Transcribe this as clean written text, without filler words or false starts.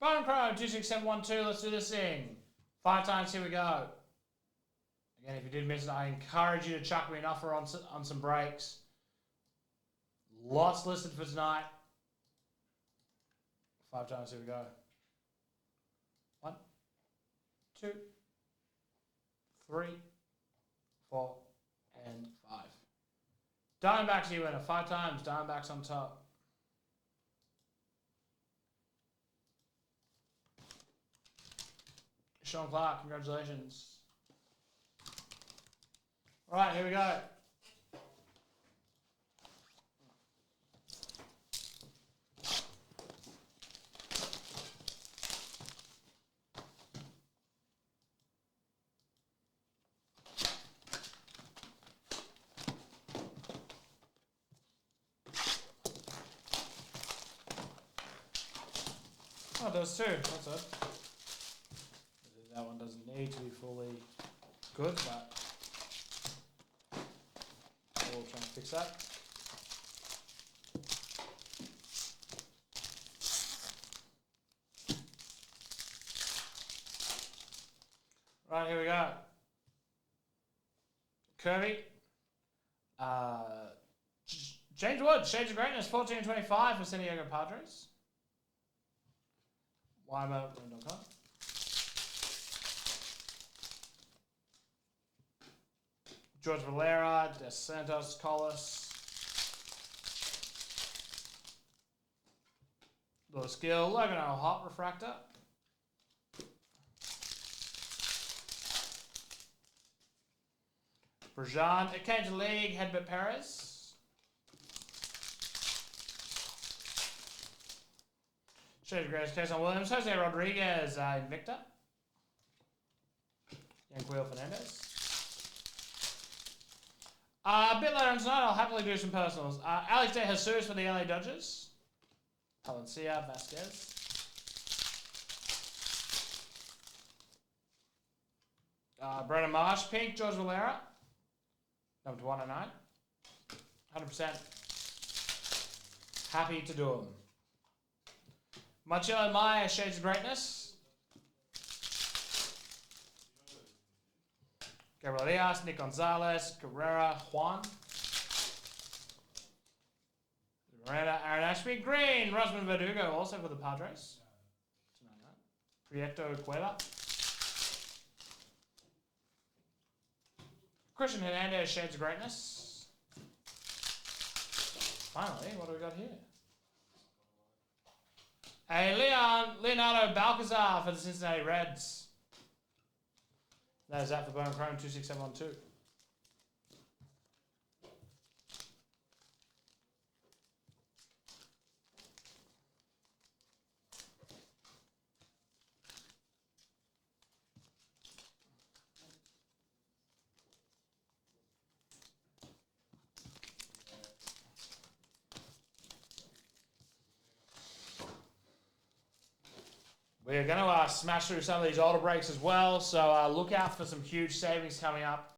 Bowman Crow, 26712. Let's do this thing. 5 times, here we go. Again, if you did miss it, I encourage you to chuck me an offer on some breaks. Lots listed for tonight. 5 times, here we go. 1, 2, 3, 4, and 5. Diamondbacks, you winner. 5 times, Diamondbacks on top. Sean Clark, congratulations. All right, here we go. Oh, there's 2. That's it. That one doesn't need to be fully good, but we'll try and fix that. Right, here we go. Kirby. James Wood, Shades of Greatness, 14-25 for San Diego Padres. YMO.com. George Valera, De Santos, Collis. Lewis Gill, Logan O. Hot Refractor. Brajan, it came to the league, Hedbert Perez. Shades of Greatest, Cason Williams, Jose Rodriguez, Invicta. Yanquiel Fernandez. A bit later on tonight, I'll happily do some personals. Alex De Jesus for the LA Dodgers. Palencia, Vasquez. Brennan Marsh, pink, George Valera. Number 109. 100%. Happy to do them. Marcelo Meyer, Shades of Greatness. Gabriel Diaz, Nick Gonzalez, Carrera, Juan. Miranda, Aaron Ashby, Green, Rosman Verdugo, also for the Padres. Prieto Cueva. Christian Hernandez, Shades of Greatness. Finally, what do we got here? A Leonardo Balcazar for the Cincinnati Reds. That is that for Bowman Chrome 26712. We're going to smash through some of these older breaks as well, so look out for some huge savings coming up.